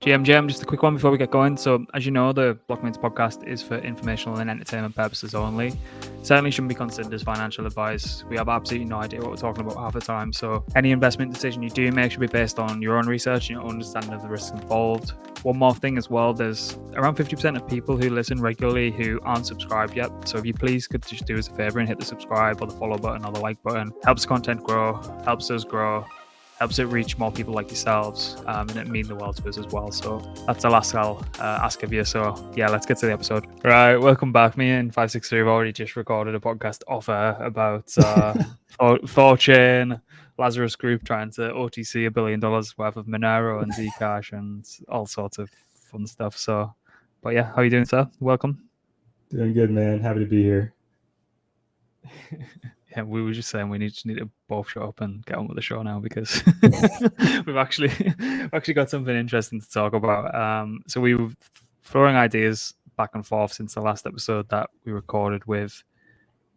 GM, just a quick one before we get going. So, as you know, the Blockmates podcast is for informational and entertainment purposes only. Certainly shouldn't be considered as financial advice. We have absolutely no idea what we're talking about half the time. So, any investment decision you do make should be based on your own research and your own understanding of the risks involved. One more thing as well, there's around 50% of people who listen regularly who aren't subscribed yet. So, if you please could just do us a favor and hit the subscribe or the follow button or the like button, helps content grow, helps us grow, helps it reach more people like yourselves, and it means the world to us as well. So that's the last I'll ask of you. So yeah, let's get to the episode. Right, welcome back. Me and 563 have already just recorded a podcast offer about Thorchain, Lazarus Group trying to OTC $1 billion worth of Monero and Zcash and all sorts of fun stuff. So, but yeah, how are you doing, sir? Welcome. Doing good, man. Happy to be here. Yeah, we were just saying we need to both show up and get on with the show now because we've actually got something interesting to talk about. So we were throwing ideas back and forth since the last episode that we recorded with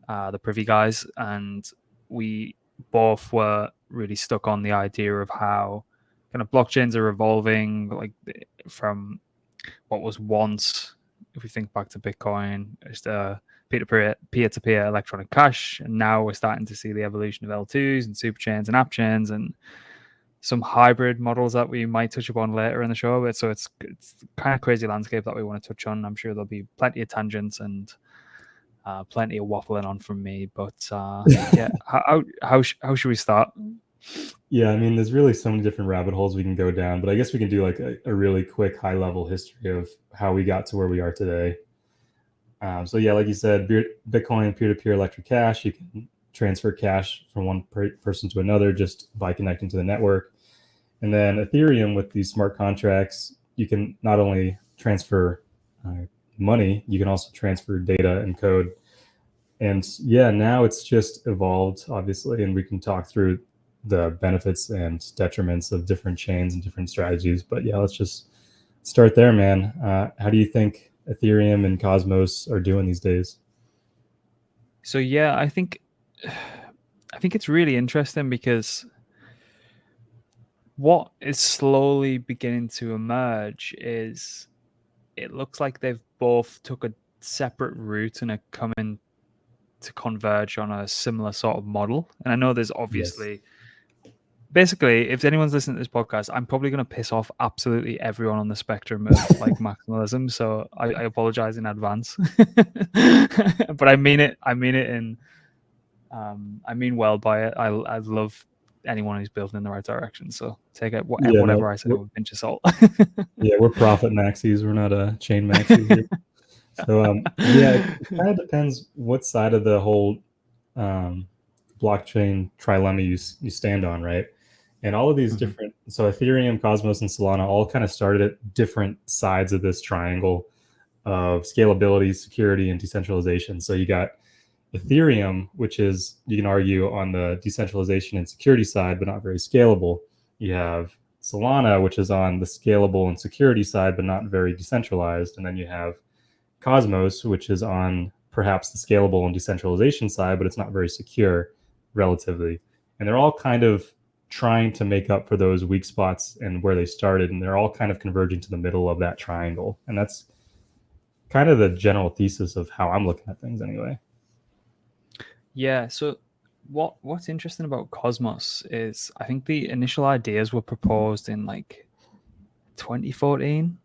the Privy guys, and we both were really stuck on the idea of how kind of blockchains are evolving, like from what was once, if we think back to Bitcoin, just peer-to-peer electronic cash, and now we're starting to see the evolution of L2s and super chains and app chains and some hybrid models that we might touch upon later in the show. But so it's kind of crazy landscape that we want to touch on. I'm sure there'll be plenty of tangents and plenty of waffling on from me. But yeah, how should we start? Yeah, I mean, there's really so many different rabbit holes we can go down, but I guess we can do like a really quick high-level history of how we got to where we are today. So yeah, like you said, Bitcoin peer-to-peer electric cash, you can transfer cash from one person to another just by connecting to the network. And then Ethereum, with these smart contracts, you can not only transfer money, you can also transfer data and code. And yeah, now it's just evolved, obviously, and we can talk through the benefits and detriments of different chains and different strategies. But yeah, let's just start there, man. How do you think Ethereum and Cosmos are doing these days? So yeah, I think it's really interesting because what is slowly beginning to emerge is it looks like they've both took a separate route and are coming to converge on a similar sort of model. And I know there's obviously basically, if anyone's listening to this podcast, I'm probably going to piss off absolutely everyone on the spectrum of like maximalism. So I apologize in advance, but I mean it in, I mean well by it. I love anyone who's building in the right direction. So take it whatever I say with a pinch of salt. Yeah, we're profit maxis. We're not a chain maxis here. So yeah, it kind of depends what side of the whole blockchain trilemma you stand on, right? And all of these different, so Ethereum, Cosmos, and Solana all kind of started at different sides of this triangle of scalability, security, and decentralization. So you got Ethereum, which is, you can argue, on the decentralization and security side, but not very scalable. You have Solana, which is on the scalable and security side, but not very decentralized. And then you have Cosmos, which is on perhaps the scalable and decentralization side, but it's not very secure relatively. And they're all kind of trying to make up for those weak spots and where they started, and they're all kind of converging to the middle of that triangle. And that's kind of the general thesis of how I'm looking at things anyway. Yeah, so what's interesting about Cosmos is I think the initial ideas were proposed in like 2014.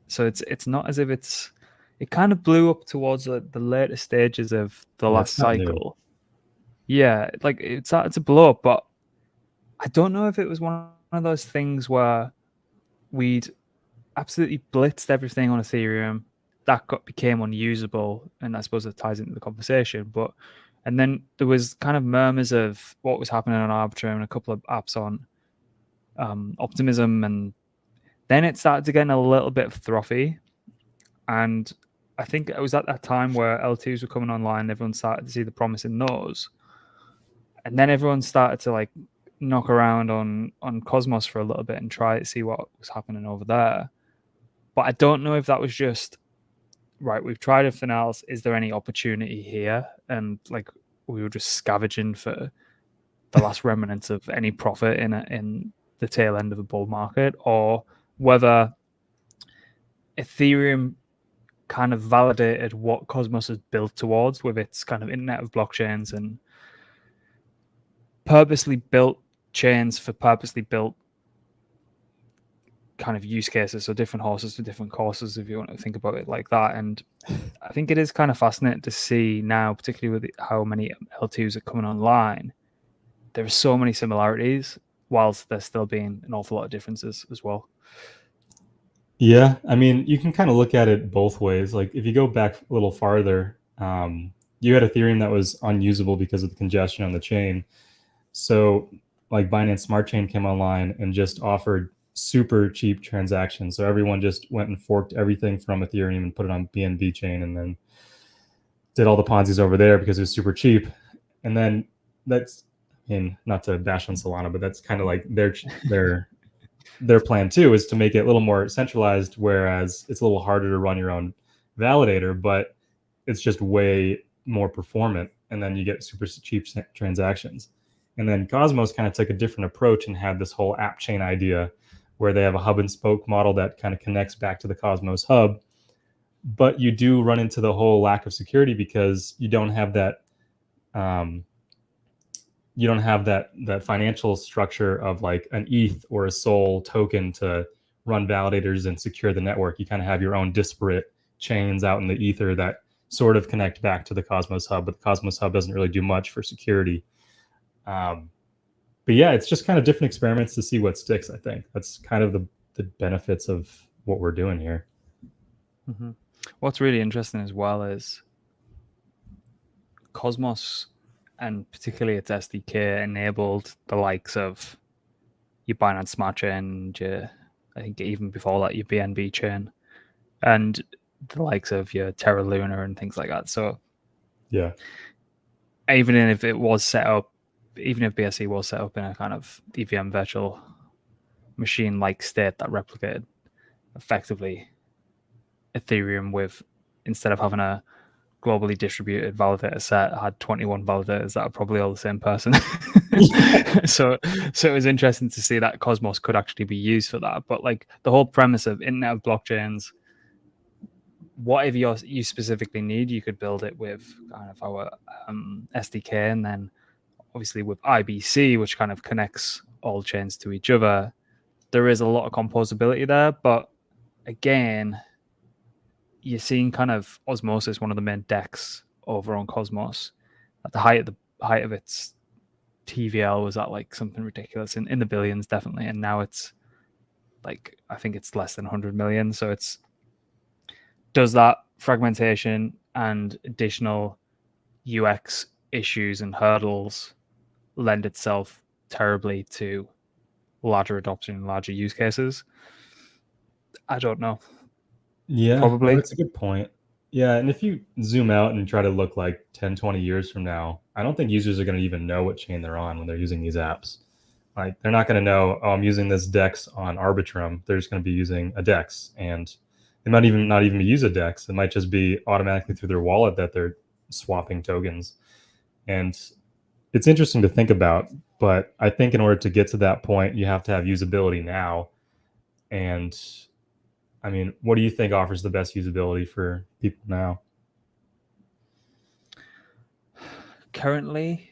So it's not as if it kind of blew up towards the later stages of the last cycle. Yeah, like it started to blow up, but I don't know if it was one of those things where we'd absolutely blitzed everything on Ethereum, that became unusable, and I suppose it ties into the conversation. And then there was kind of murmurs of what was happening on Arbitrum and a couple of apps on Optimism, and then it started to get a little bit frothy. And I think it was at that time where L2s were coming online, everyone started to see the promise in those. And then everyone started to like knock around on Cosmos for a little bit and try to see what was happening over there. But I don't know if that was just, right, we've tried everything else. Is there any opportunity here? And like we were just scavenging for the last remnants of any profit in the tail end of a bull market, or whether Ethereum kind of validated what Cosmos is built towards with its kind of internet of blockchains and purposely built chains for purposely built kind of use cases, so different horses for different courses, if you want to think about it like that. And I think it is kind of fascinating to see now, particularly with how many L2s are coming online, there are so many similarities whilst there's still being an awful lot of differences as well. Yeah, I mean, you can kind of look at it both ways. Like if you go back a little farther, you had Ethereum that was unusable because of the congestion on the chain. So like Binance Smart Chain came online and just offered super cheap transactions. So everyone just went and forked everything from Ethereum and put it on BNB chain and then did all the Ponzi's over there because it was super cheap. And then that's, I mean, not to bash on Solana, but that's kind of like their plan too, is to make it a little more centralized, whereas it's a little harder to run your own validator, but it's just way more performant. And then you get super cheap transactions. And then Cosmos kind of took a different approach and had this whole app chain idea where they have a hub and spoke model that kind of connects back to the Cosmos hub. But you do run into the whole lack of security because you don't have that that financial structure of like an ETH or a SOL token to run validators and secure the network. You kind of have your own disparate chains out in the ether that sort of connect back to the Cosmos hub, but the Cosmos hub doesn't really do much for security. But yeah, it's just kind of different experiments to see what sticks. I think that's kind of the benefits of what we're doing here. Mm-hmm. What's really interesting as well is Cosmos, and particularly its SDK, enabled the likes of your Binance Smart Chain and your, I think even before that, your BNB chain, and the likes of your Terra Luna and things like that. So yeah, even if it was set up, even if BSC was set up in a kind of EVM virtual machine-like state that replicated effectively Ethereum with, instead of having a globally distributed validator set, had 21 validators that are probably all the same person. So it was interesting to see that Cosmos could actually be used for that. But like the whole premise of internet of blockchains, whatever you specifically need, you could build it with kind of our SDK, and then obviously with IBC, which kind of connects all chains to each other. There is a lot of composability there, but again, you're seeing kind of Osmosis, one of the main decks over on Cosmos, at the height of its TVL was at like something ridiculous in the billions, definitely, and now it's like, I think it's less than 100 million. So it's does that fragmentation and additional UX issues and hurdles lend itself terribly to larger adoption and larger use cases? I don't know. Yeah, Probably. that's a good point. Yeah, and if you zoom out and try to look like 10, 20 years from now, I don't think users are going to even know what chain they're on when they're using these apps. Like they're not going to know, oh, I'm using this DEX on Arbitrum. They're just going to be using a DEX, and they might even not even use a DEX. It might just be automatically through their wallet that they're swapping tokens. And it's interesting to think about, but I think in order to get to that point, you have to have usability now. And I mean, what do you think offers the best usability for people now? Currently,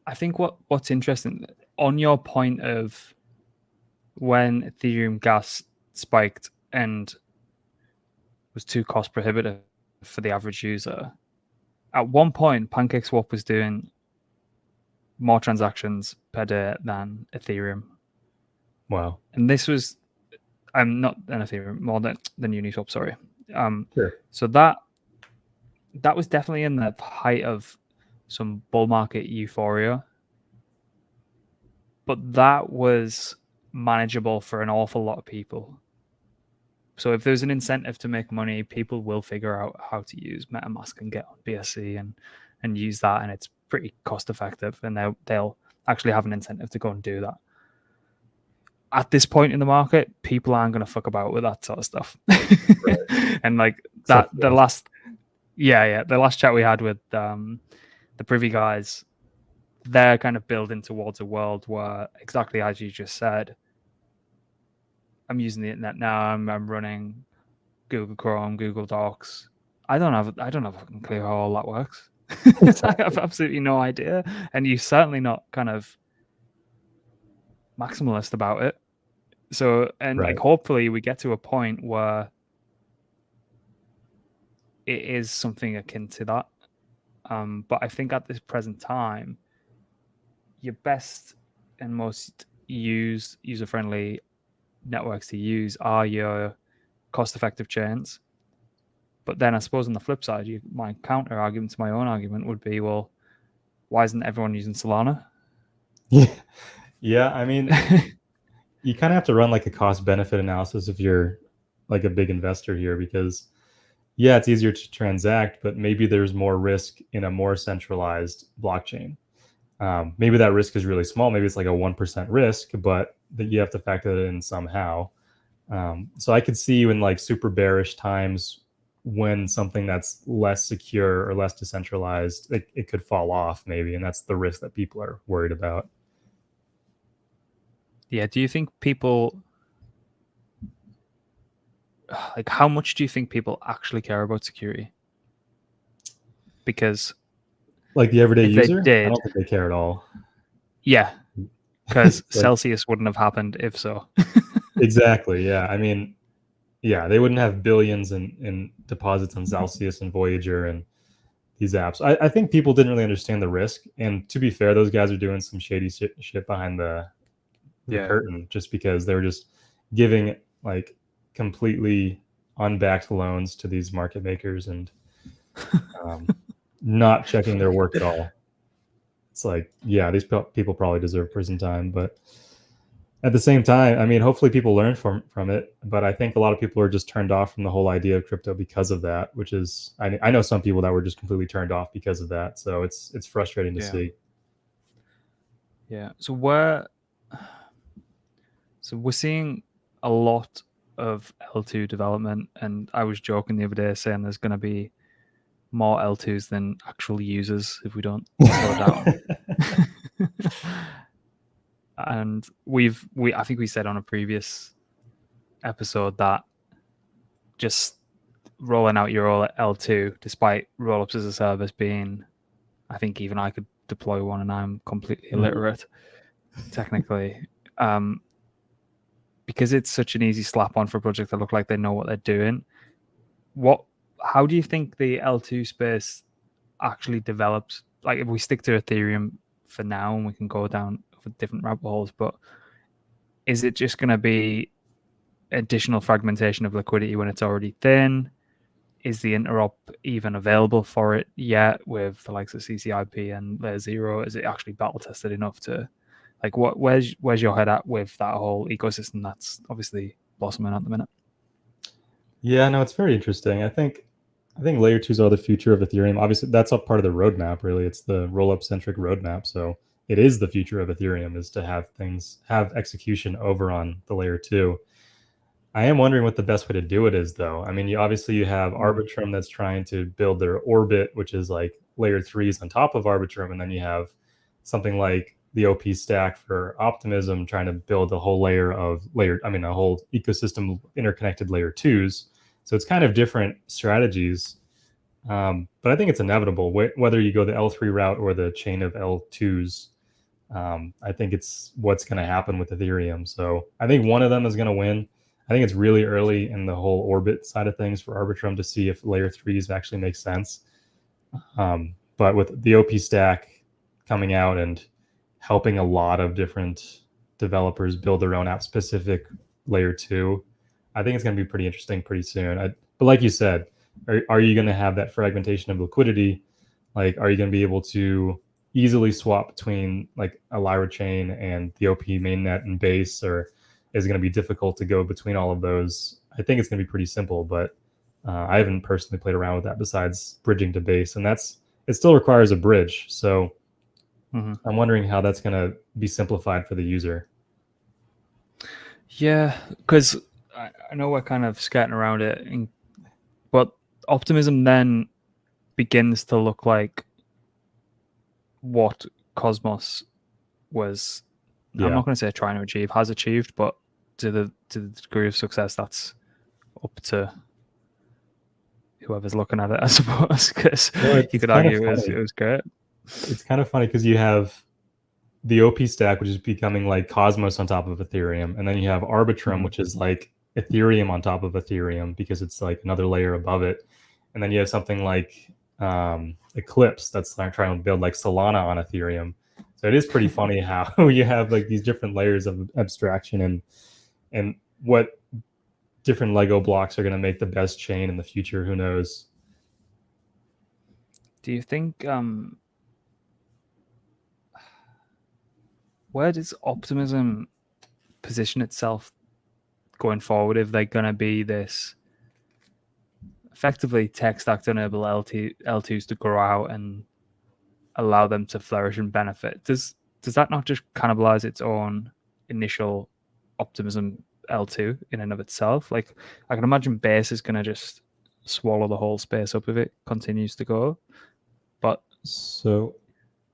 I think what's interesting, on your point of when Ethereum gas spiked and was too cost prohibitive for the average user, at one point PancakeSwap was doing more transactions per day than Ethereum. Wow. And this was, I'm not an Ethereum, more than Uniswap, sorry. Sure. So that was definitely in the height of some bull market euphoria, but that was manageable for an awful lot of people. So if there's an incentive to make money, people will figure out how to use MetaMask and get on BSC and use that, and it's pretty cost effective, and they'll actually have an incentive to go and do that. At this point in the market, people aren't going to fuck about with that sort of stuff. Right. And like that, the last chat we had with the Privy guys, they're kind of building towards a world where, exactly as you just said, I'm using the internet now. I'm running Google Chrome, Google Docs. I don't have a fucking clue how all that works. I have absolutely no idea, and you're certainly not kind of maximalist about it. So, and Right. like, hopefully, we get to a point where it is something akin to that. But I think at this present time, your best and most user-friendly networks to use are your cost-effective chains. But then I suppose on the flip side, my counter argument to my own argument would be, well, why isn't everyone using Solana? Yeah, I mean, you kind of have to run like a cost-benefit analysis if you're like a big investor here, because yeah, it's easier to transact, but maybe there's more risk in a more centralized blockchain. Maybe that risk is really small. Maybe it's like a 1% risk, but that you have to factor that in somehow. So I could see you in like super bearish times when something that's less secure or less decentralized, it could fall off maybe. And that's the risk that people are worried about. Yeah. Do you think people, like, how much do you think people actually care about security? Because Like the everyday if they user, I did, don't think they care at all. yeah, because Like, Celsius wouldn't have happened if so. exactly. Yeah. I mean, yeah, they wouldn't have billions in deposits on Celsius and Voyager and these apps. I think people didn't really understand the risk. And to be fair, those guys are doing some shady shit behind the curtain, just because they were just giving like completely unbacked loans to these market makers and not checking their work at all. It's like, yeah, these people probably deserve prison time, but at the same time, I mean, hopefully people learn from it. But I think a lot of people are just turned off from the whole idea of crypto because of that, which is, I know some people that were just completely turned off because of that. So it's frustrating to see. Yeah. So we're seeing a lot of L2 development, and I was joking the other day saying there's going to be more L2s than actual users if we don't slow down. And I think we said on a previous episode that just rolling out your L2, despite rollups as a service being, I think even I could deploy one, and I'm completely illiterate technically, because it's such an easy slap on for projects that look like they know what they're doing. How do you think the L2 space actually develops? Like, if we stick to Ethereum for now, and we can go down for different rabbit holes, but is it just going to be additional fragmentation of liquidity when it's already thin? Is the interop even available for it yet with the likes of CCIP and Layer Zero? Is it actually battle tested enough to, like, where's your head at with that whole ecosystem that's obviously blossoming at the minute? Yeah, no, it's very interesting. I think layer twos are the future of Ethereum. Obviously, that's a part of the roadmap. Really, it's the rollup centric roadmap. So it is the future of Ethereum, is to have execution over on the layer two. I am wondering what the best way to do it is, though. I mean, you have Arbitrum that's trying to build their orbit, which is like layer threes on top of Arbitrum, and then you have something like the OP stack for Optimism trying to build a whole a whole ecosystem interconnected layer twos. So it's kind of different strategies, but I think it's inevitable whether you go the L3 route or the chain of L2s. I think it's what's going to happen with Ethereum. So I think one of them is going to win. I think it's really early in the whole orbit side of things for Arbitrum to see if layer threes actually make sense. But with the OP stack coming out and helping a lot of different developers build their own app specific layer two, I think it's going to be pretty interesting pretty soon. But like you said, are you going to have that fragmentation of liquidity? Like, are you going to be able to easily swap between like a Lyra chain and the OP mainnet and base, or is it going to be difficult to go between all of those? I think it's going to be pretty simple, but I haven't personally played around with that besides bridging to base, and it still requires a bridge. So I'm wondering how that's going to be simplified for the user. Yeah, because I know we're kind of skirting around it, but Optimism then begins to look like what Cosmos was, Yeah. I'm not going to say trying to achieve, has achieved, but to the degree of success, that's up to whoever's looking at it, I suppose, because you could argue it was great. It's kind of funny because you have the OP stack, which is becoming like Cosmos on top of Ethereum, and then you have Arbitrum, which is like Ethereum on top of Ethereum because it's like another layer above it, and then you have something like Eclipse that's trying to build like Solana on Ethereum. So it is pretty funny how you have like these different layers of abstraction and what different Lego blocks are going to make the best chain in the future. Who knows? Do you think where does Optimism position itself going forward if they're going to be this effectively tech stack to enable L2s to grow out and allow them to flourish and benefit? Does that not just cannibalize its own initial Optimism L2 in and of itself? Like, I can imagine Base is going to just swallow the whole space up if it continues to go. But so,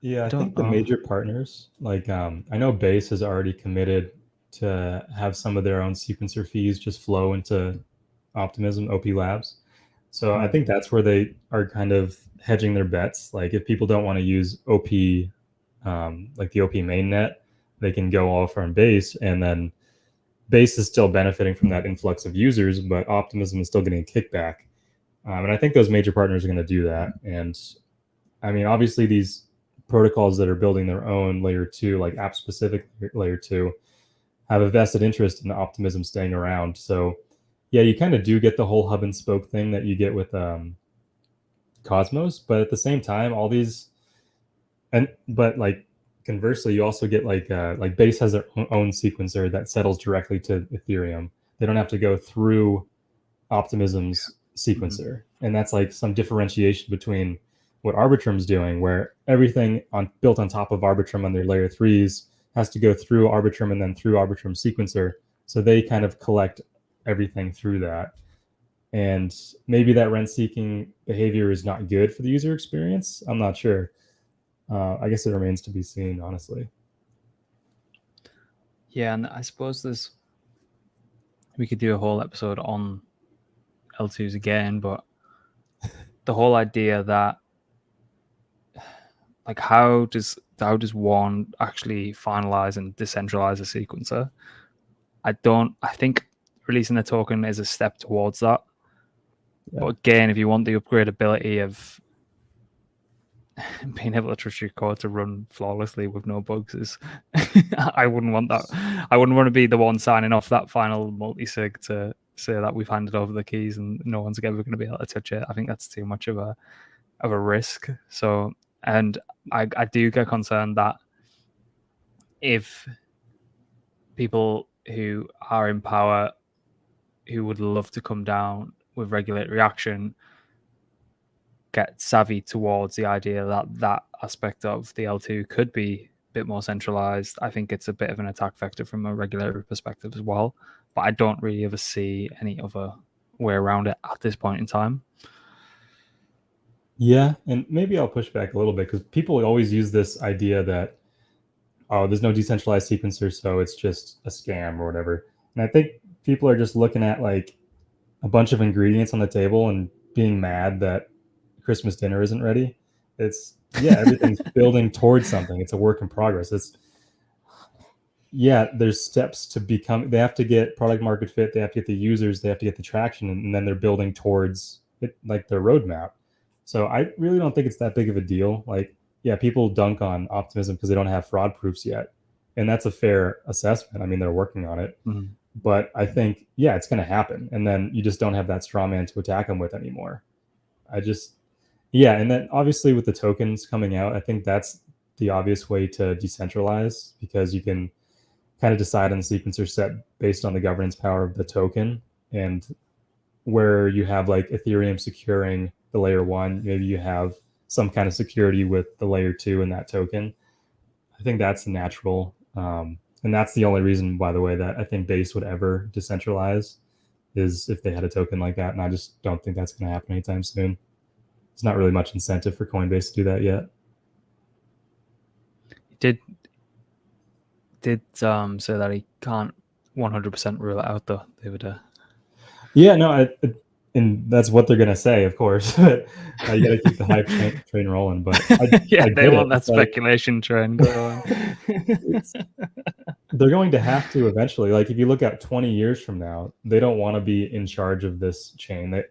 yeah, I think the major partners, like I know Base has already committed to have some of their own sequencer fees just flow into Optimism OP Labs. So I think that's where they are kind of hedging their bets. Like if people don't want to use OP, like the OP mainnet, they can go all from Base, and then Base is still benefiting from that influx of users, but Optimism is still getting a kickback. And I think those major partners are going to do that. And I mean, obviously these protocols that are building their own layer 2, like app specific layer 2, have a vested interest in Optimism staying around. So yeah, you kind of do get the whole hub and spoke thing that you get with Cosmos, but at the same time, all these, but like conversely, you also get like Base has their own sequencer that settles directly to Ethereum. They don't have to go through Optimism's sequencer, and that's like some differentiation between what Arbitrum's doing, where everything built on top of Arbitrum on their layer 3s has to go through Arbitrum and then through Arbitrum sequencer. So they kind of collect everything through that. And maybe that rent-seeking behavior is not good for the user experience. I'm not sure. I guess it remains to be seen, honestly. Yeah, and I suppose we could do a whole episode on L2s again, but the whole idea that like how does one actually finalize and decentralize a sequencer? I think releasing a token is a step towards that. Yeah. But again, if you want the upgradability of being able to trust your code to run flawlessly with no bugs, I wouldn't want that. I wouldn't want to be the one signing off that final multi-sig to say that we've handed over the keys and no one's ever going to be able to touch it. I think that's too much of a risk. So, and I do get concerned that if people who are in power, who would love to come down with regulatory action, get savvy towards the idea that aspect of the L2 could be a bit more centralized, I think it's a bit of an attack vector from a regulatory perspective as well. But I don't really ever see any other way around it at this point in time. Yeah, and maybe I'll push back a little bit because people always use this idea that, oh, there's no decentralized sequencer, so it's just a scam or whatever. And I think people are just looking at like a bunch of ingredients on the table and being mad that Christmas dinner isn't ready. It's, yeah, everything's building towards something. It's a work in progress. There's steps to become, they have to get product market fit, they have to get the users, they have to get the traction, and then they're building towards it, like their roadmap. So I really don't think it's that big of a deal. Like, yeah, people dunk on Optimism because they don't have fraud proofs yet. And that's a fair assessment. I mean, they're working on it. Mm-hmm. But I think, yeah, it's going to happen. And then you just don't have that straw man to attack them with anymore. And then obviously with the tokens coming out, I think that's the obvious way to decentralize, because you can kind of decide on the sequencer set based on the governance power of the token. And where you have like Ethereum securing the layer 1, maybe you have some kind of security with the layer 2 in that token. I think that's natural. And that's the only reason, by the way, that I think Base would ever decentralize, is if they had a token like that. And I just don't think that's going to happen anytime soon. There's not really much incentive for Coinbase to do that yet. did say that he can't 100% rule it out though the other day. Yeah, no, and that's what they're gonna say, of course. But you got to keep the hype train rolling. But yeah, they want that it's like, speculation train going. they're going to have to eventually. Like, if you look at 20 years from now, they don't want to be in charge of this chain.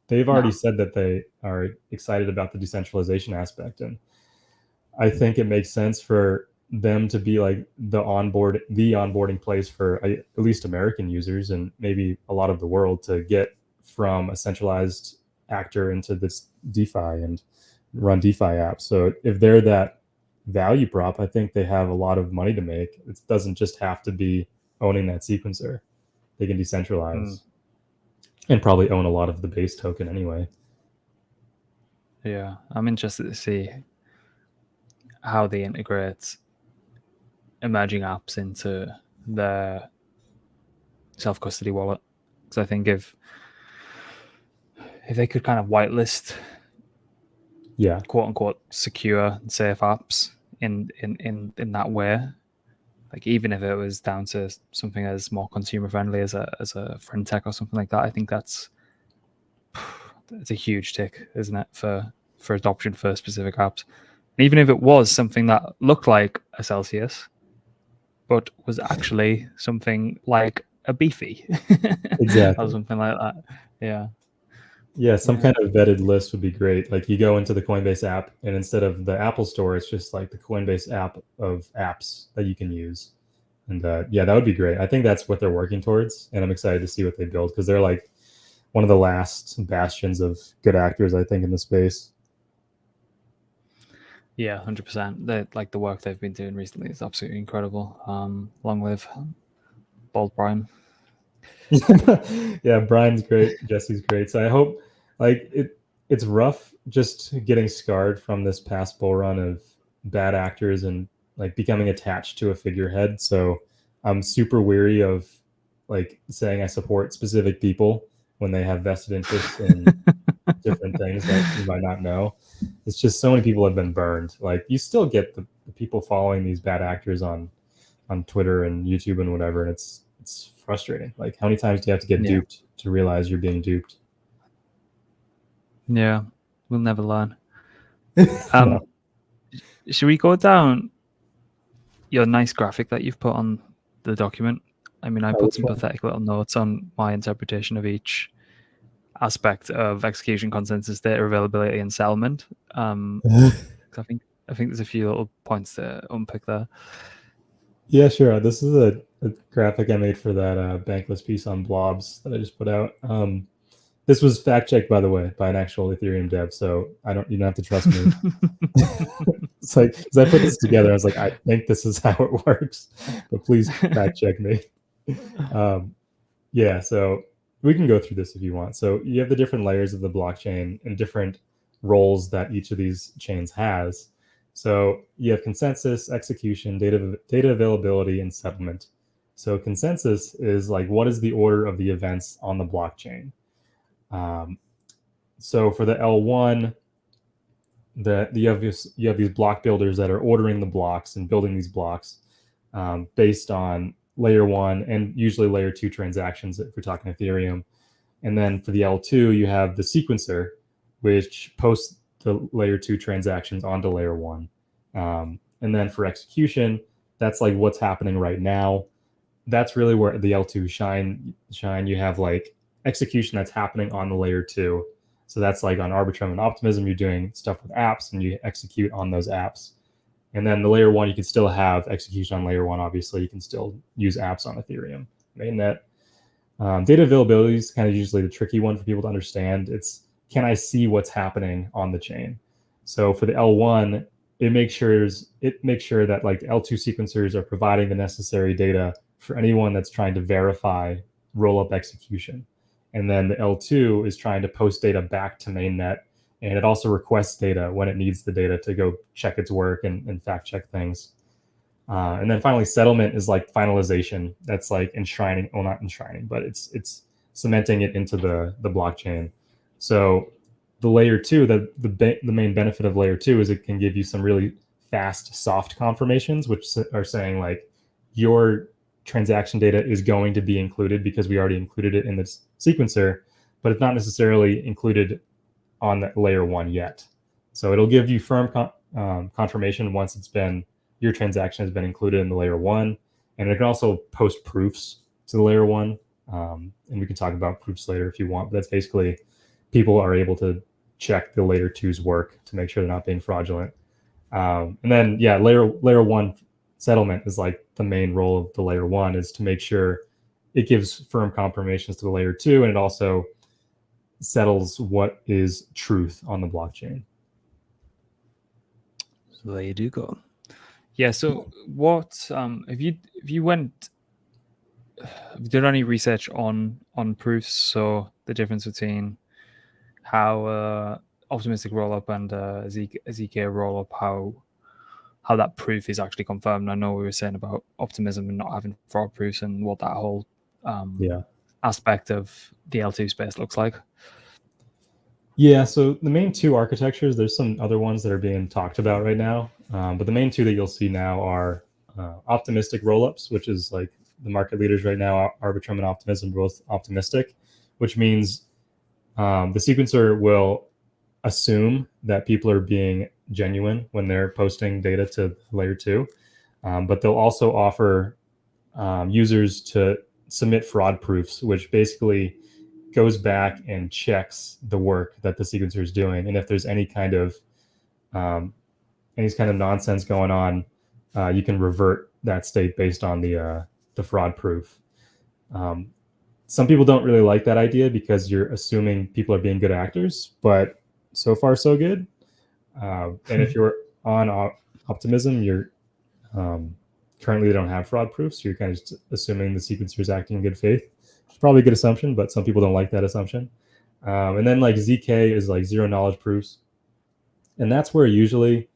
They've already said that they are excited about the decentralization aspect, and I think it makes sense for them to be like the onboarding place for at least American users and maybe a lot of the world to get from a centralized actor into this DeFi and run DeFi apps. So if they're that value prop, I think they have a lot of money to make. It doesn't just have to be owning that sequencer. They can decentralize and probably own a lot of the base token anyway. Yeah, I'm interested to see how they integrate emerging apps into their self-custody wallet. Because I think if they could kind of whitelist, quote unquote, secure and safe apps in that way, like even if it was down to something as more consumer friendly as a friend tech or something like that, I think it's a huge tick, isn't it, for adoption for specific apps. And even if it was something that looked like a Celsius, but was actually something like a Beefy, Exactly, or something like that. Yeah, some kind of vetted list would be great. Like, you go into the Coinbase app, and instead of the Apple Store, it's just like the Coinbase app of apps that you can use. And that would be great. I think that's what they're working towards, and I'm excited to see what they build, because they're like one of the last bastions of good actors, I think, in the space. Yeah, 100%. Like the work they've been doing recently is absolutely incredible. Long live Bold Brian. Yeah, Brian's great. Jesse's great. So I hope, like, it's rough just getting scarred from this past bull run of bad actors and like becoming attached to a figurehead. So I'm super weary of like saying I support specific people when they have vested interests in different things that you might not know. It's just so many people have been burned. Like, you still get the people following these bad actors on Twitter and YouTube and whatever, and it's frustrating. Like, how many times do you have to get duped to realize you're being duped? Yeah, we'll never learn. Should we go down your nice graphic that you've put on the document? I mean, I put some pathetic little notes on my interpretation of each aspect of execution, consensus, data availability, and settlement. I think there's a few little points to unpick there. Yeah, sure. This is a graphic I made for that bankless piece on blobs that I just put out. This was fact checked, by the way, by an actual Ethereum dev, so you don't have to trust me. It's like, as I put this together, I was like, I think this is how it works, but please fact check me. Yeah, so we can go through this if you want. So you have the different layers of the blockchain and different roles that each of these chains has. So you have consensus, execution, data availability, and settlement. So consensus is like, what is the order of the events on the blockchain? So for the L1, you have these block builders that are ordering the blocks and building these blocks based on layer 1 and usually layer 2 transactions if we're talking Ethereum. And then for the L2, you have the sequencer, which posts the layer 2 transactions onto layer 1. And then for execution, that's like what's happening right now. That's really where the L2 shine. You have like execution that's happening on the layer 2. So that's like on Arbitrum and Optimism, you're doing stuff with apps and you execute on those apps. And then the layer 1, you can still have execution on layer 1. Obviously, you can still use apps on Ethereum mainnet. Data availability is kind of usually the tricky one for people to understand. It's, can I see what's happening on the chain? So for the L1, it makes sure that like the L2 sequencers are providing the necessary data for anyone that's trying to verify roll-up execution. And then the L2 is trying to post data back to mainnet, and it also requests data when it needs the data to go check its work and fact check things. And then finally, settlement is like finalization. That's like enshrining, well, not enshrining, but it's cementing it into the blockchain. So the layer 2, the main benefit of layer 2 is it can give you some really fast soft confirmations, which are saying like your transaction data is going to be included because we already included it in this sequencer, but it's not necessarily included on that layer 1 yet. So it'll give you firm confirmation once your transaction has been included in the layer 1, and it can also post proofs to the layer 1. And we can talk about proofs later if you want, but that's basically people are able to check the layer 2's work to make sure they're not being fraudulent. And then, yeah, layer 1 settlement is like the main role of the layer 1 is to make sure it gives firm confirmations to the layer 2, and it also settles what is truth on the blockchain. So there you do go. Yeah. So what if you did any research on proofs? So the difference between how optimistic rollup and ZK rollup, how that proof is actually confirmed. I know we were saying about Optimism and not having fraud proofs and what that whole aspect of the L2 space looks like. Yeah, so the main two architectures, there's some other ones that are being talked about right now, but the main two that you'll see now are optimistic rollups, which is like the market leaders right now, Arbitrum and Optimism, both optimistic, which means the sequencer will assume that people are being genuine when they're posting data to layer 2, but they'll also offer users to submit fraud proofs, which basically goes back and checks the work that the sequencer is doing, and if there's any kind of nonsense going on, you can revert that state based on the fraud proof. Some people don't really like that idea because you're assuming people are being good actors, but so far so good. And if you're on Optimism, you're currently they don't have fraud proofs, so you're kind of just assuming the sequencer is acting in good faith. It's probably a good assumption, but some people don't like that assumption. And then like ZK is like zero knowledge proofs, and that's where usually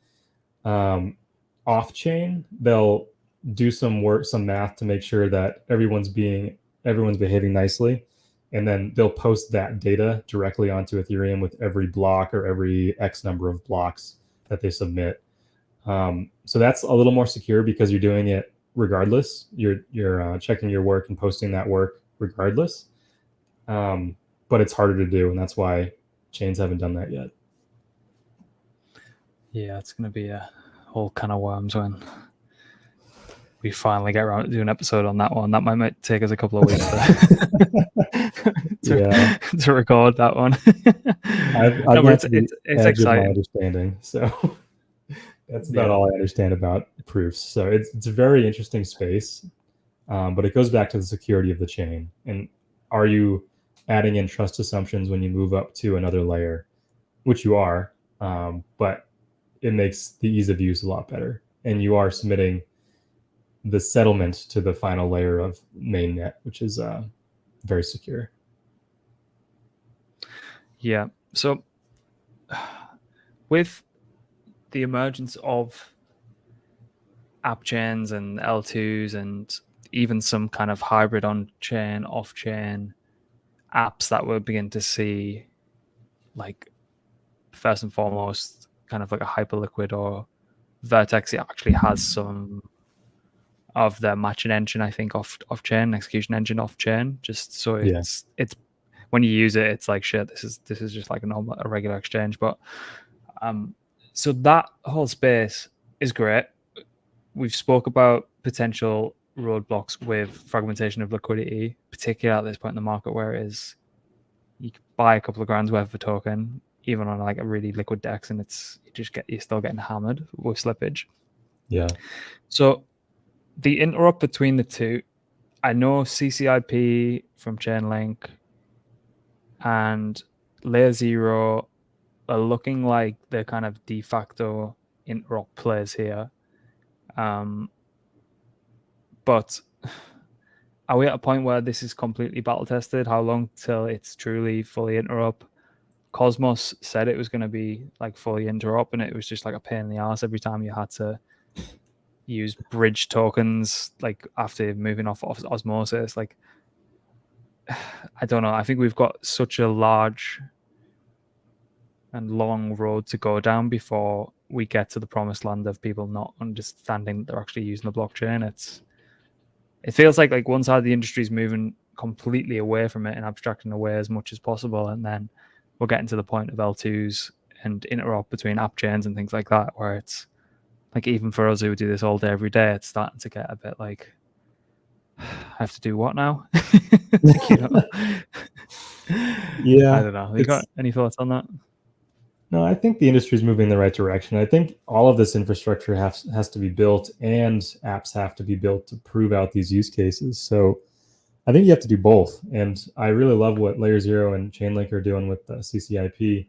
off chain they'll do some math to make sure that everyone's behaving nicely, and then they'll post that data directly onto Ethereum with every block or every X number of blocks that they submit. So that's a little more secure because you're doing it regardless. You're checking your work and posting that work regardless. But it's harder to do, and that's why chains haven't done that yet. Yeah, it's going to be a whole can of worms when we finally get around to do an episode on that one. That might take us a couple of weeks to record that one. It's exciting. My understanding, so that's about all I understand about proofs. So it's a very interesting space, but it goes back to the security of the chain. And are you adding in trust assumptions when you move up to another layer, which you are, but it makes the ease of use a lot better. And you are submitting the settlement to the final layer of mainnet, which is very secure. Yeah. So with the emergence of app chains and L2s and even some kind of hybrid on-chain, off-chain apps that we're beginning to see, like first and foremost, kind of like a Hyperliquid or Vertex, it actually has some of their matching engine, I think, off-chain, execution engine off-chain, just so it's when you use it, it's like shit. This is just like a regular exchange. But so that whole space is great. We've spoke about potential roadblocks with fragmentation of liquidity, particularly at this point in the market where it is you can buy a couple of grand's worth of a token, even on like a really liquid DEX, and you're still getting hammered with slippage. Yeah. So the interop between the two, I know CCIP from Chainlink and Layer Zero are looking like they're kind of de facto interop players here. But are we at a point where this is completely battle tested? How long till it's truly fully interop? Cosmos said it was going to be like fully interop, and it was just like a pain in the ass every time you had to use bridge tokens, like after moving off osmosis. Like, I don't know. I think we've got such a large and long road to go down before we get to the promised land of people not understanding that they're actually using the blockchain. It feels like one side of the industry is moving completely away from it and abstracting away as much as possible, and then we're getting to the point of L2s and interop between app chains and things like that, where it's like, even for us who do this all day every day, it's starting to get a bit like, I have to do what now? Like, you know? Yeah, I don't know. You got any thoughts on that? no, I think the industry is moving in the right direction. I think all of this infrastructure has to be built, and apps have to be built to prove out these use cases. So I think you have to do both. And I really love what Layer Zero and Chainlink are doing with CCIP,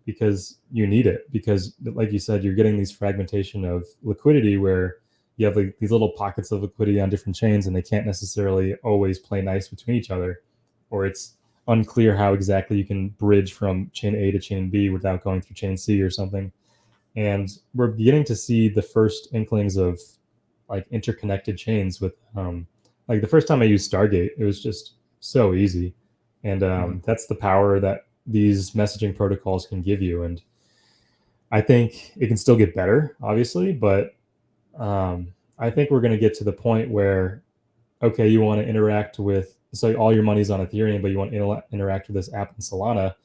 because you need it. Because, like you said, you're getting these fragmentation of liquidity where you have like these little pockets of liquidity on different chains, and they can't necessarily always play nice between each other, or it's unclear how exactly you can bridge from chain A to chain B without going through chain C or something. And we're beginning to see the first inklings of like interconnected chains with like the first time I used Stargate, it was just so easy. And that's the power that these messaging protocols can give you. And I think it can still get better, obviously, but I think we're going to get to the point where, okay, you want to interact with, so all your money's on Ethereum, but you want to interact with this app in Solana.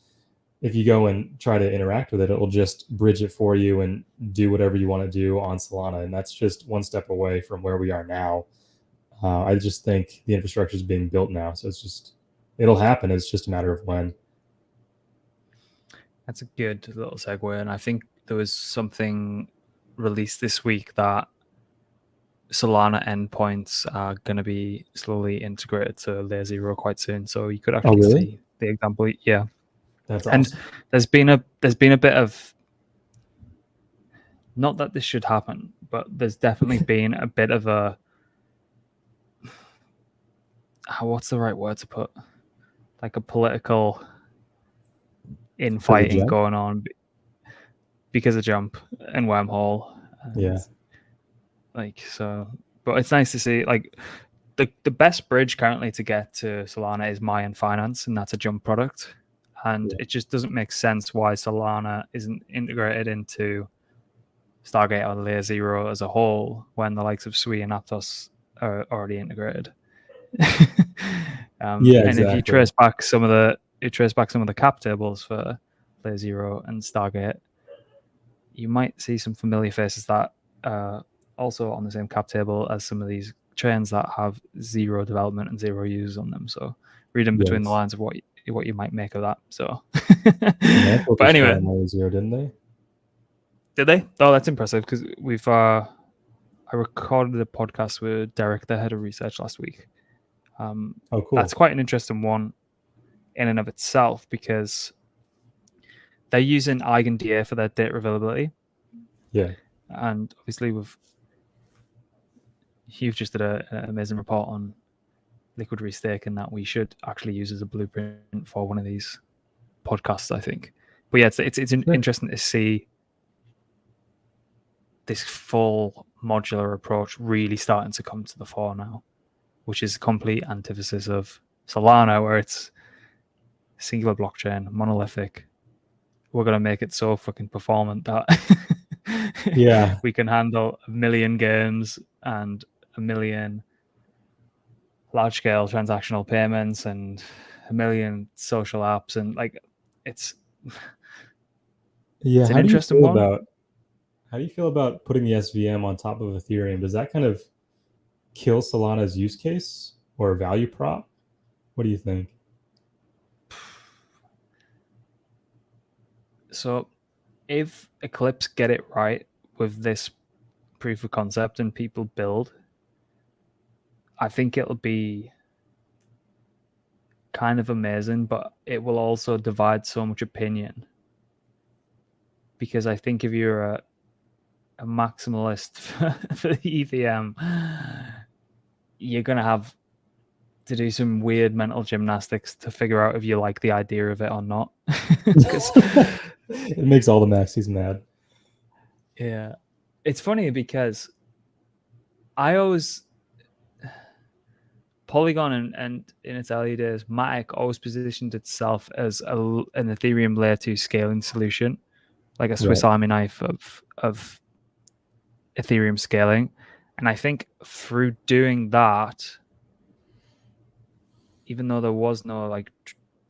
If you go and try to interact with it, it will just bridge it for you and do whatever you want to do on Solana. And that's just one step away from where we are now. I just think the infrastructure is being built now. So it'll happen. It's just a matter of when. That's a good little segue. And I think there was something released this week that Solana endpoints are going to be slowly integrated to Layer Zero quite soon. So you could actually see the example. Yeah. That's awesome. And there's been a bit of, not that this should happen, but there's definitely been a bit of a, what's the right word to put? Like a political infighting going on because of Jump and Wormhole. Yeah. Like, so, but it's nice to see, like, the best bridge currently to get to Solana is Mayan Finance, and that's a Jump product. And it just doesn't make sense why Solana isn't integrated into Stargate or Layer Zero as a whole when the likes of Sui and Aptos are already integrated. And if you trace back some of the cap tables for Layer Zero and Stargate, you might see some familiar faces that are also on the same cap table as some of these chains that have zero development and zero users on them. So reading between the lines of what you might make of that. So, but anyway, Layer Zero, didn't they? Did they? Oh, that's impressive, because we've I recorded a podcast with Derek, the head of research, last week. Oh, cool. That's quite an interesting one in and of itself, because they're using EigenDA for their data availability. Yeah. And obviously you've just did an amazing report on liquid restaking that we should actually use as a blueprint for one of these podcasts, I think. But yeah, it's interesting to see this full modular approach really starting to come to the fore now, which is a complete antithesis of Solana, where it's singular blockchain, monolithic. We're going to make it so fucking performant that we can handle 1 million games and 1 million large-scale transactional payments and 1 million social apps, and like it's an interesting one. How do you feel about putting the SVM on top of Ethereum? Does that kind of kill Solana's use case or value prop? What do you think? So if Eclipse get it right with this proof of concept and people build, I think it'll be kind of amazing, but it will also divide so much opinion. Because I think if you're a maximalist for the EVM, you're going to have to do some weird mental gymnastics to figure out if you like the idea of it or not. It makes all the maxis mad. Yeah. It's funny because I always, Polygon and in its early days, Matic always positioned itself as an Ethereum layer 2 scaling solution. like a Swiss Army knife of Ethereum scaling. And I think through doing that, even though there was no like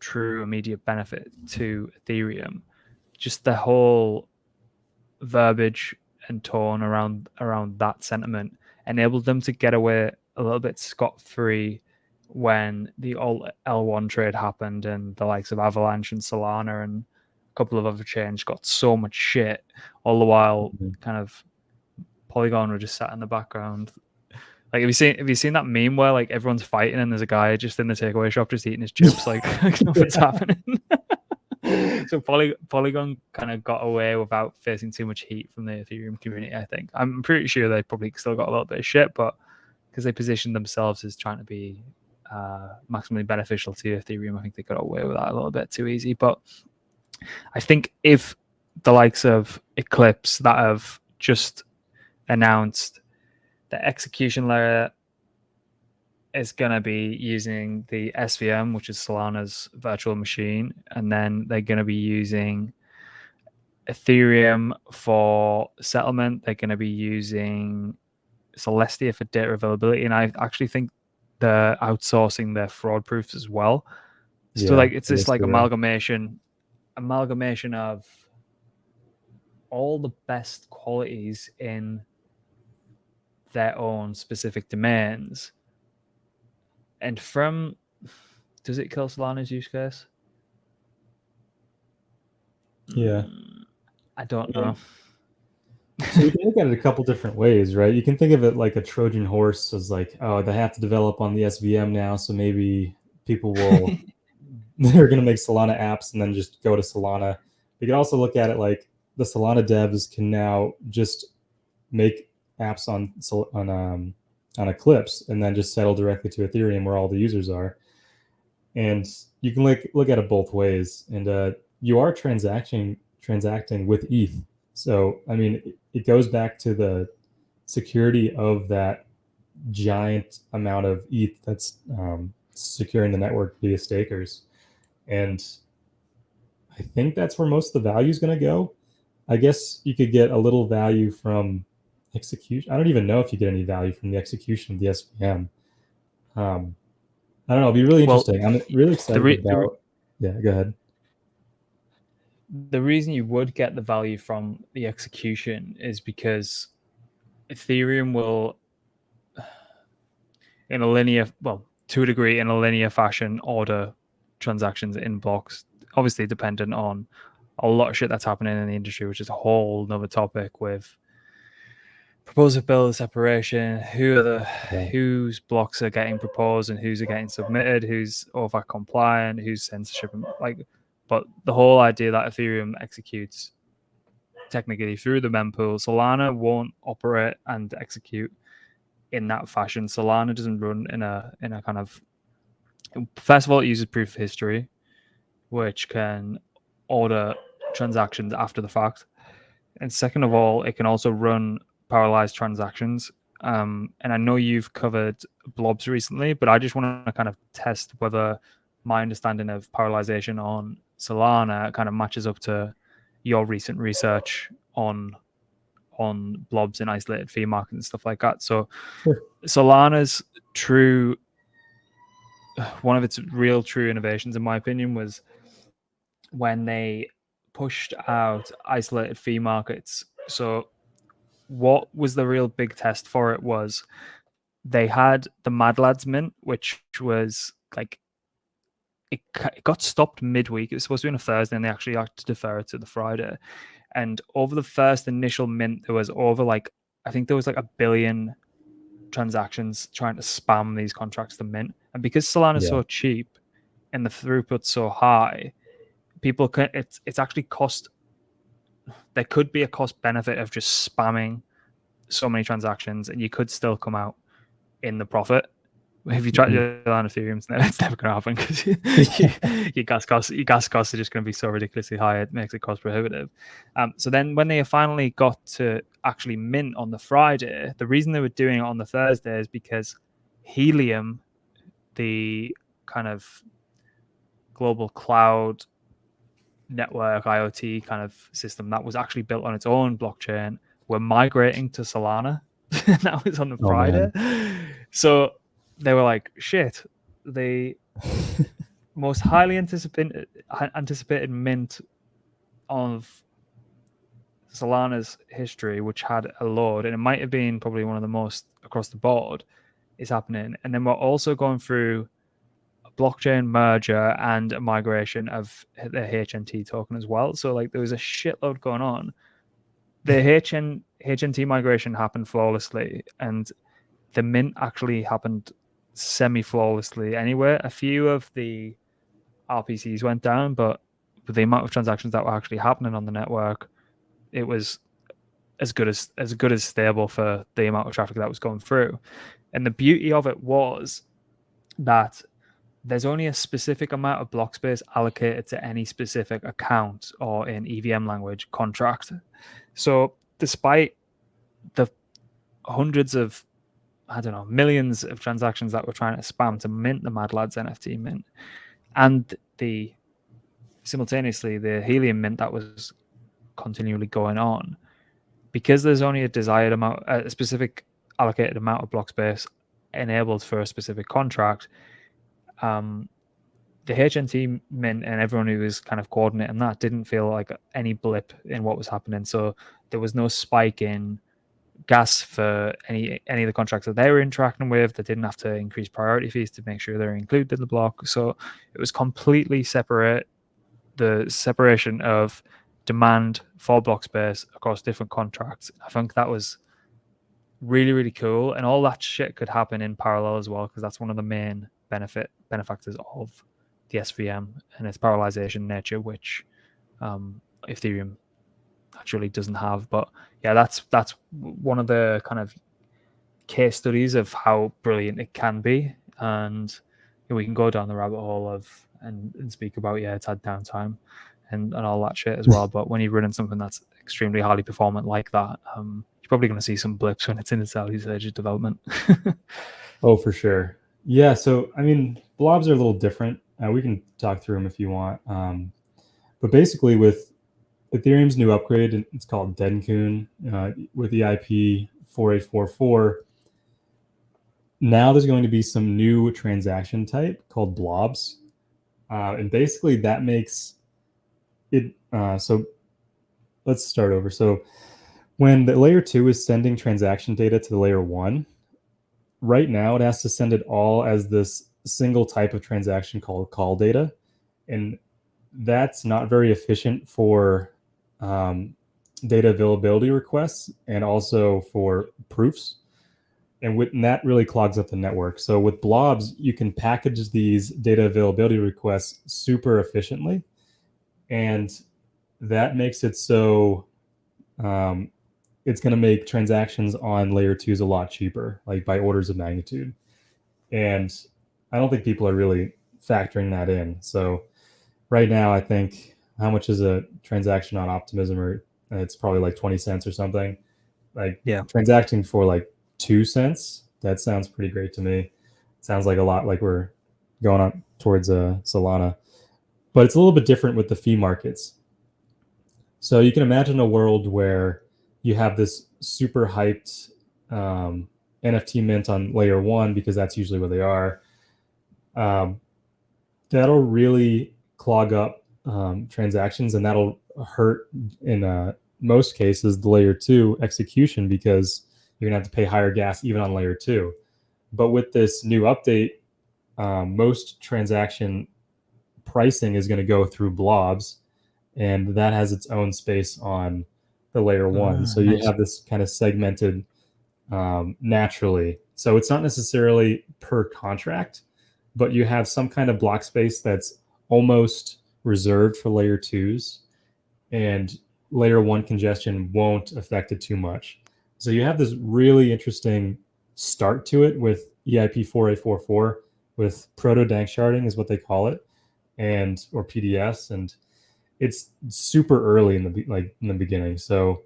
true immediate benefit to Ethereum, just the whole verbiage and tone around that sentiment enabled them to get away a little bit scot-free when the alt L1 trade happened and the likes of Avalanche and Solana and a couple of other chains got so much shit, all the while kind of Polygon were just sat in the background. Like, have you seen that meme where like everyone's fighting and there's a guy just in the takeaway shop just eating his chips, like nothing's happening? So Polygon kind of got away without facing too much heat from the Ethereum community, I think. I'm pretty sure they probably still got a little bit of shit, but because they positioned themselves as trying to be maximally beneficial to Ethereum, I think they got away with that a little bit too easy. But I think if the likes of Eclipse that have just announced the execution layer is going to be using the SVM, which is Solana's virtual machine, and then they're going to be using Ethereum for settlement. They're going to be using Celestia for data availability, and I actually think they're outsourcing their fraud proofs as well. So like it's this like amalgamation of all the best qualities in their own specific domains. And from, does it kill Solana's use case? Yeah. I don't know. So you can look at it a couple different ways, right? You can think of it like a Trojan horse as like, oh, they have to develop on the SVM now, so maybe people will, they're going to make Solana apps and then just go to Solana. You can also look at it like the Solana devs can now just make apps on Eclipse and then just settle directly to Ethereum where all the users are. And you can look at it both ways. And you are transacting with ETH. So, I mean, it goes back to the security of that giant amount of ETH that's securing the network via stakers. And I think that's where most of the value is going to go. I guess you could get a little value from execution. I don't even know if you get any value from the execution of the SVM. I don't know. It'll be really interesting. I'm really excited about. Yeah, go ahead. The reason you would get the value from the execution is because Ethereum will, in a linear, well, to a degree, in a linear fashion, order transactions in blocks. Obviously, dependent on a lot of shit that's happening in the industry, which is a whole nother topic with proposer build separation, whose blocks are getting proposed and whose are getting submitted, who's OFAC compliant, who's censorship, like. But the whole idea that Ethereum executes technically through the mempool, Solana won't operate and execute in that fashion. Solana doesn't run in a kind of, first of all, it uses proof of history, which can order transactions after the fact. And second of all, it can also run parallelized transactions. And I know you've covered blobs recently, but I just want to kind of test whether my understanding of parallelization on Solana kind of matches up to your recent research on blobs in isolated fee markets and stuff like that. So sure. Solana's one of its real true innovations, in my opinion, was when they pushed out isolated fee markets. So what was the real big test for it was they had the Mad Lads mint, which was like, it got stopped midweek. It was supposed to be on a Thursday, and they actually had to defer it to the Friday. And over the first initial mint, there was over like, I think there was like 1 billion transactions trying to spam these contracts to mint. And because Solana is so cheap and the throughput's so high, people can, it's actually cost, there could be a cost benefit of just spamming so many transactions, and you could still come out in the profit. If you try to do that on Ethereum, it's never going to happen because your gas costs are just going to be so ridiculously high. It makes it cost prohibitive. So then when they finally got to actually mint on the Friday, the reason they were doing it on the Thursday is because Helium, the kind of global cloud network IoT kind of system that was actually built on its own blockchain were migrating to Solana. That was on the Friday. So they were like, shit, the most highly anticipated mint of Solana's history, which had a load, and it might have been probably one of the most across the board, is happening. And then we're also going through a blockchain merger and a migration of the HNT token as well. So like there was a shitload going on. The HNT migration happened flawlessly, and the mint actually happened semi-flawlessly anyway. A few of the RPCs went down, but with the amount of transactions that were actually happening on the network, it was as good as stable for the amount of traffic that was going through. And the beauty of it was that there's only a specific amount of block space allocated to any specific account, or in EVM language, contract. So despite the hundreds of, I don't know, millions of transactions that were trying to spam to mint the Mad Lads NFT mint, and simultaneously the Helium mint that was continually going on, because there's only a specific allocated amount of block space enabled for a specific contract, the HNT mint and everyone who was kind of coordinating that didn't feel like any blip in what was happening. So there was no spike in gas for any of the contracts that they were interacting with. They didn't have to increase priority fees to make sure they're included in the block. So it was completely separate. The separation of demand for block space across different contracts. I think that was really, really cool. And all that shit could happen in parallel as well, because that's one of the main benefactors of the SVM and its parallelization nature, which Ethereum actually doesn't have. But yeah, that's one of the kind of case studies of how brilliant it can be. And we can go down the rabbit hole of and speak about, it's had downtime and all that shit as well. But when you're running something that's extremely highly performant like that, you're probably going to see some blips when it's in its early stage of development. Oh, for sure. Yeah. So, I mean, blobs are a little different. We can talk through them if you want. But basically, with Ethereum's new upgrade, it's called Dencun, with EIP 4844. Now there's going to be some new transaction type called blobs. And basically that makes it, so let's start over. So when the layer 2 is sending transaction data to the layer 1, right now it has to send it all as this single type of transaction called call data. And that's not very efficient for data availability requests and also for proofs. And that really clogs up the network. So with blobs, you can package these data availability requests super efficiently. And that makes it so it's going to make transactions on layer 2s a lot cheaper, like by orders of magnitude. And I don't think people are really factoring that in. So right now, I think, how much is a transaction on Optimism? Or it's probably like 20 cents or something. Like, transacting for like 2 cents, that sounds pretty great to me. It sounds like a lot like we're going on towards Solana. But it's a little bit different with the fee markets. So you can imagine a world where you have this super hyped NFT mint on layer 1, because that's usually where they are. That'll really clog up transactions, and that'll hurt in most cases the layer 2 execution, because you're gonna have to pay higher gas even on layer 2. But with this new update, most transaction pricing is going to go through blobs, and that has its own space on the layer 1. So you have this kind of segmented naturally. So it's not necessarily per contract, but you have some kind of block space that's almost reserved for layer 2s, and layer 1 congestion won't affect it too much. So you have this really interesting start to it with EIP 4844, with proto-dank sharding is what they call it, or PDS, and it's super early in the beginning. So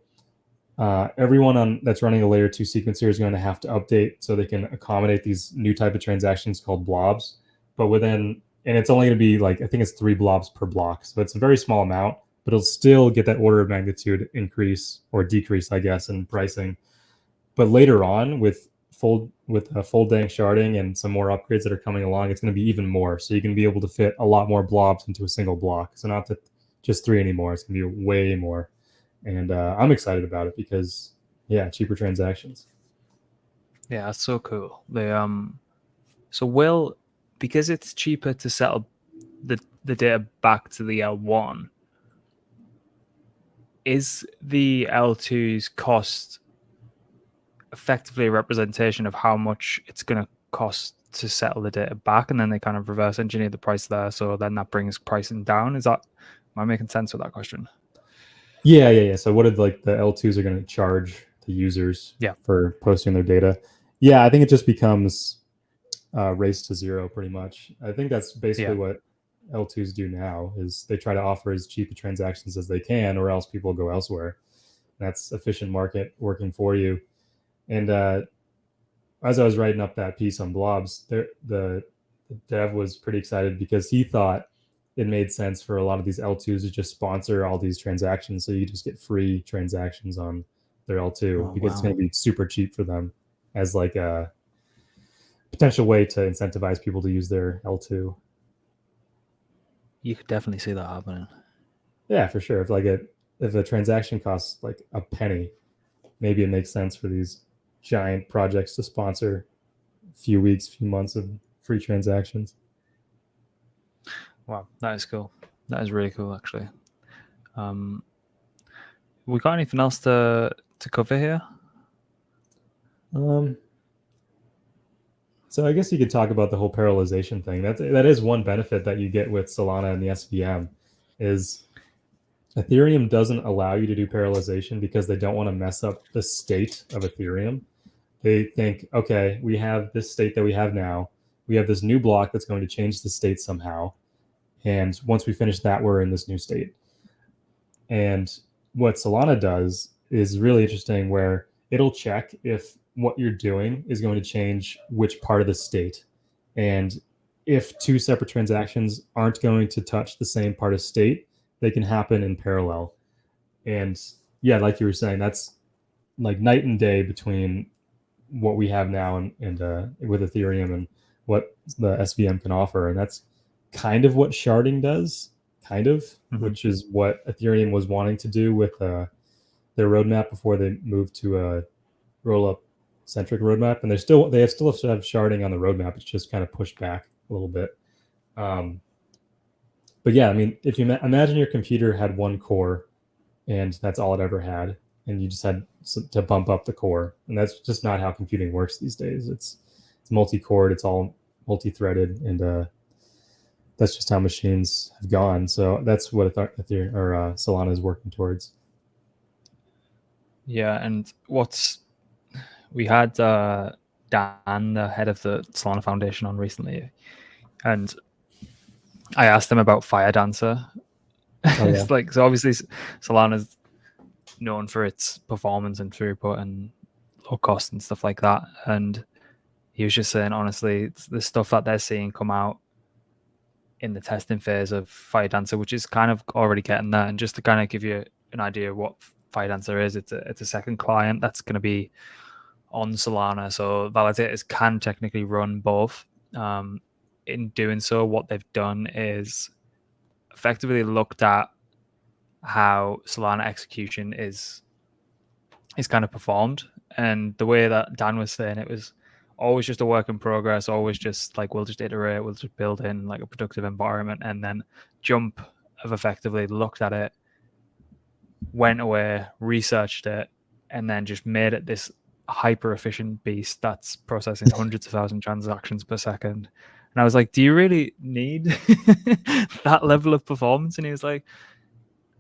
everyone that's running a layer 2 sequencer is going to have to update so they can accommodate these new type of transactions called blobs. But within and it's only going to be like, I think it's 3 blobs per block, so it's a very small amount, but it'll still get that order of magnitude increase or decrease, I guess, in pricing. But later on, with full dang sharding and some more upgrades that are coming along, it's going to be even more. So you can be able to fit a lot more blobs into a single block. So not just 3 anymore. It's going to be way more. And I'm excited about it because, yeah, cheaper transactions. Yeah, that's so cool. So because it's cheaper to settle the data back to the L1, is the L2's cost effectively a representation of how much it's going to cost to settle the data back, and then they kind of reverse engineer the price there, so then that brings pricing down? Am I making sense with that question? Yeah. So what did like the L2s are going to charge the users for posting their data? Yeah, I think it just becomes race to zero pretty much. I think that's basically what L2s do now, is they try to offer as cheap transactions as they can, or else people go elsewhere. That's efficient market working for you. And as I was writing up that piece on blobs, the dev was pretty excited because he thought it made sense for a lot of these L2s to just sponsor all these transactions, so you just get free transactions on their L2 because it's going to be super cheap for them as like a potential way to incentivize people to use their L2. You could definitely see that happening. Yeah, for sure. If a transaction costs like a penny, maybe it makes sense for these giant projects to sponsor a few weeks, few months of free transactions. Wow, that is cool. That is really cool, actually. We got anything else to cover here? So I guess you could talk about the whole parallelization thing. That is one benefit that you get with Solana and the SVM, is Ethereum doesn't allow you to do parallelization because they don't want to mess up the state of Ethereum. They think, okay, we have this state that we have now. We have this new block that's going to change the state somehow. And once we finish that, we're in this new state. And what Solana does is really interesting, where it'll check if what you're doing is going to change which part of the state. And if 2 separate transactions aren't going to touch the same part of state, they can happen in parallel. And yeah, like you were saying, that's like night and day between what we have now and with Ethereum and what the SVM can offer. And that's kind of what sharding does, which is what Ethereum was wanting to do with their roadmap before they moved to a roll-up centric roadmap. And they still have sharding on the roadmap. It's just kind of pushed back a little bit. But yeah, I mean, if you imagine your computer had 1 core and that's all it ever had, and you just had to bump up the core, and that's just not how computing works these days. It's multi-cored, it's all multi-threaded, and that's just how machines have gone. So that's what Solana is working towards. Yeah, and we had Dan, the head of the Solana Foundation, on recently, and I asked him about Fire Dancer. Oh, yeah. It's like, so obviously Solana's known for its performance and throughput and low cost and stuff like that. And he was just saying, honestly, the stuff that they're seeing come out in the testing phase of Fire Dancer, which is kind of already getting there. And just to kind of give you an idea of what Fire Dancer is, it's a second client that's going to be on Solana. So validators can technically run both. In doing so, what they've done is effectively looked at how Solana execution is kind of performed. And the way that Dan was saying, it was always just a work in progress, always just like, we'll just iterate, we'll just build in like a productive environment. And then Jump have effectively looked at it, went away, researched it, and then just made it this hyper efficient beast that's processing hundreds of thousand transactions per second. And I was like, do you really need that level of performance? And he was like,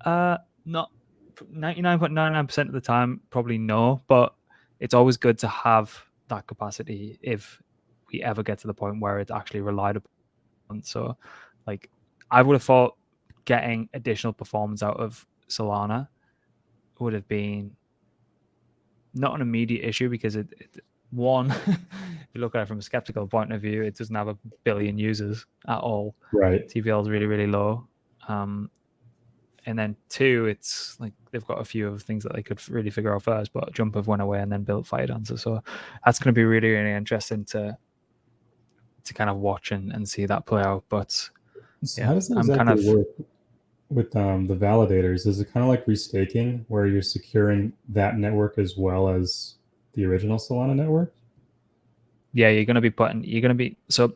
not 99.99% of the time, probably no, but it's always good to have that capacity if we ever get to the point where it's actually relied upon. So like, I would have thought getting additional performance out of Solana would have been not an immediate issue, because one, you look at it from a skeptical point of view, it doesn't have a billion users at all. Right. TVL is really, really low. And then 2, it's like they've got a few of things that they could really figure out first, but Jump have went away and then built FireDancer. So that's going to be really, really interesting to kind of watch and see that play out. But So yeah, how does that I'm kind exactly of work with the validators? Is it kind of like restaking where you're securing that network as well as the original Solana network? yeah, you're going to be so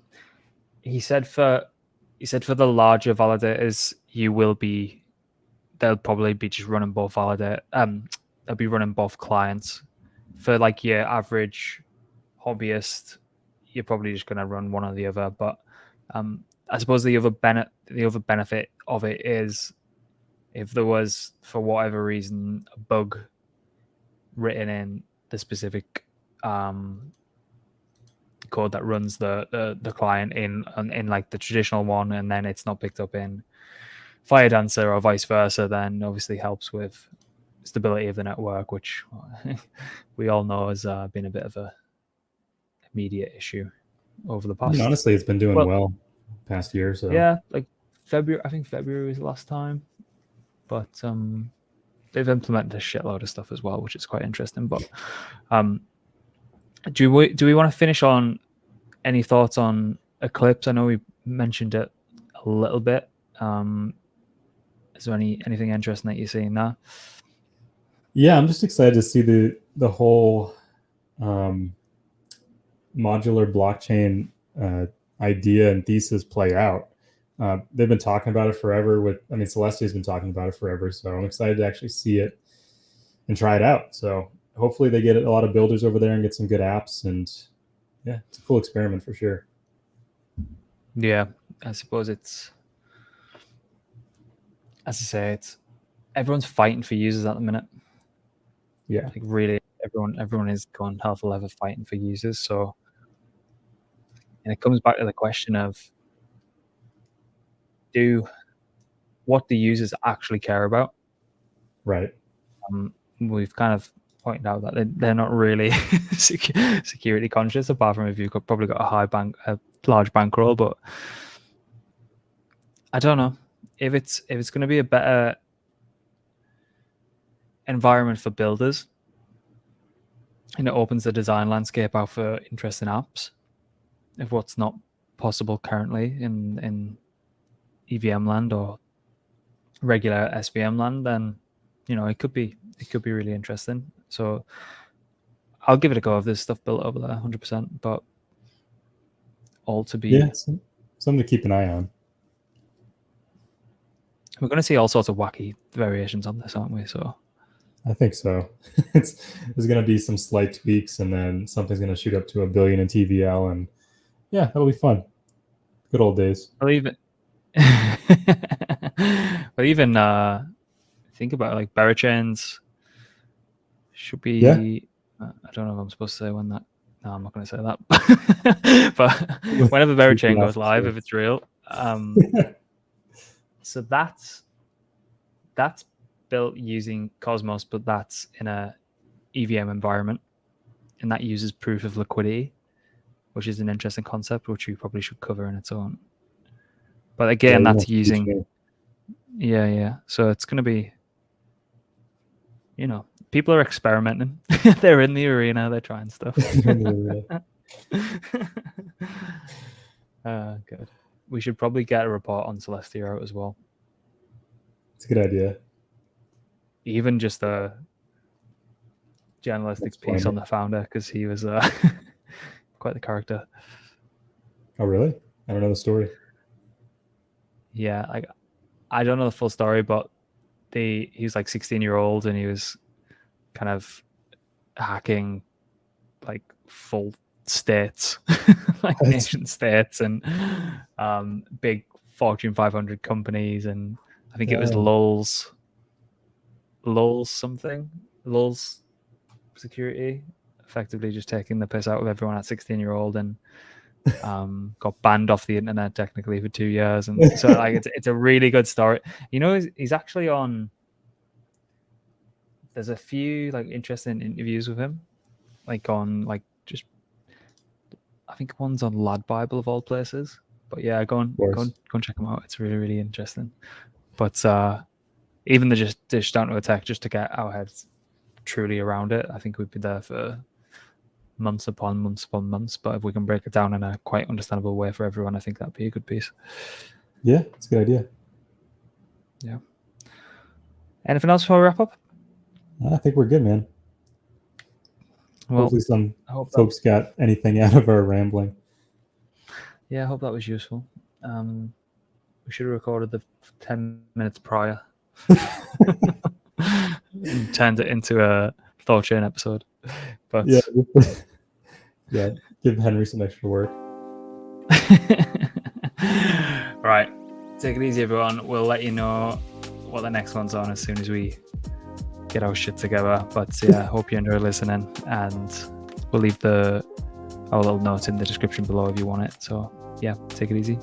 he said for the larger validators they'll probably be just running both they'll be running both clients. For like your average hobbyist, you're probably just going to run one or the other. But I suppose the other benefit of it is if there was, for whatever reason, a bug written in the specific code that runs the client in like the traditional one, and then it's not picked up in FireDancer or vice versa, then obviously helps with stability of the network, which we all know has been a bit of a immediate issue over the I mean, past. honestly, it's been doing well past year. So yeah, like February. I think February was the last time, but they've implemented a shitload of stuff as well, which is quite interesting. But do we want to finish on any thoughts on Eclipse? I know we mentioned it a little bit. Is there anything interesting that you're seeing there? yeah, I'm just excited to see the whole modular blockchain idea and thesis play out. They've been talking about it forever. Celestia has been talking about it forever. So I'm excited to actually see it and try it out. So hopefully they get a lot of builders over there and get some good apps. And yeah, it's a cool experiment for sure. Yeah, I suppose it's, as I say, it's everyone's fighting for users at the minute. Yeah, like really, everyone is going hell for leather fighting for users. So, and it comes back to the question of what the users actually care about. right. We've kind of pointed out that they're not really security conscious, apart from if you've probably got a large bankroll. But I don't know if it's going to be a better environment for builders, and it opens the design landscape out for interesting apps. If what's not possible currently in EVM land or regular SVM land, then it could be really interesting. So I'll give it a go if there's stuff built over there, 100%. But all to be something to keep an eye on. We're going to see all sorts of wacky variations on this, aren't we? So I think so. There's going to be some slight tweaks, and then something's going to shoot up to 1 billion in TVL, and yeah, that'll be fun. Good old days. I'll even but even think about it, like Berachains should be. Yeah. I don't know if I'm supposed to say when that. No, I'm not going to say that. But whenever Berachain goes live, if it's real, so that's built using Cosmos, but that's in a EVM environment, and that uses proof of liquidity, which is an interesting concept, which we probably should cover in its own. But again, that's using, yeah. So it's going to be, people are experimenting. They're in the arena. They're trying stuff. Good. We should probably get a report on Celestia out as well. It's a good idea. Even just a journalistic piece on the founder, because he was quite the character. Oh, really? I don't know the story. Yeah, like I don't know the full story, but he was like 16-year-old, and he was kind of hacking like full states, like nation states, and big Fortune 500 companies, and I think it was LOL's security, effectively just taking the piss out of everyone at 16-year-old, and got banned off the internet technically for 2 years. And so like it's a really good story. He's actually on, there's a few like interesting interviews with him, like on like just I think one's on Lad Bible of all places. But yeah, go and check them out. It's really, really interesting. But even the just dish down to attack, just to get our heads truly around it, I think we'd be there for months upon months upon months. But if we can break it down in a quite understandable way for everyone, I think that'd be a good piece. Yeah, it's a good idea. Yeah. Anything else before we wrap up? I think we're good, man. Well, hopefully some folks got anything out of our rambling. Yeah, I hope that was useful. We should have recorded the 10 minutes prior. And turned it into a Thought Chain episode. But yeah, give Henry some extra work. Right. Take it easy, everyone. We'll let you know what the next one's on as soon as we get our shit together. But yeah, hope you enjoy listening, and we'll leave our little notes in the description below if you want it. So yeah, take it easy.